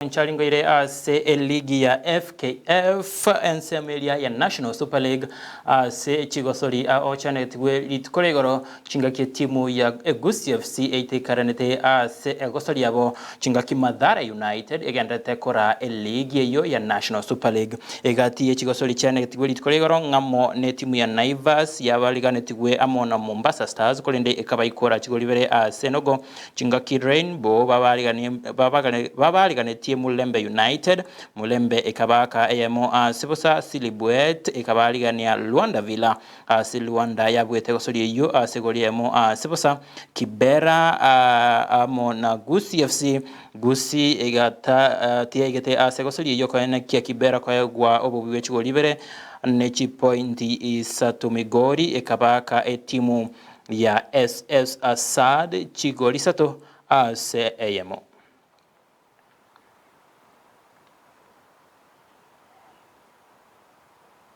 Nchalingo ile ase ligi ya FKF ensemelia ya National Super League ase chigosori ochanet we litkoregoro chingaki timu ya Egusi FC 8 karanete ase egosori yabo chingaki Mathare United egendete kora ligi yo ya National Super League egati chigosori chanet we litkoregoro ngamo ne timu ya Naivas yabaliganete we amona Mombasa Stars kolende ekabaikora chigolibere ase nogo chingaki Rainbow babaliganete Mulembe United, Mulembe ekabaka emo Sibusa Silibwet ekabaligania Luanda Villa Luanda yabwete gosori yo segoli emo Sibusa Kibera amo na Gusi FC Gusi egata tiegete segosori yo kana kia Kibera kwa gwa obubiwe chigolibere nechi point isatu Migori ekabaka timu ya SS Asad chigoli sato ase emo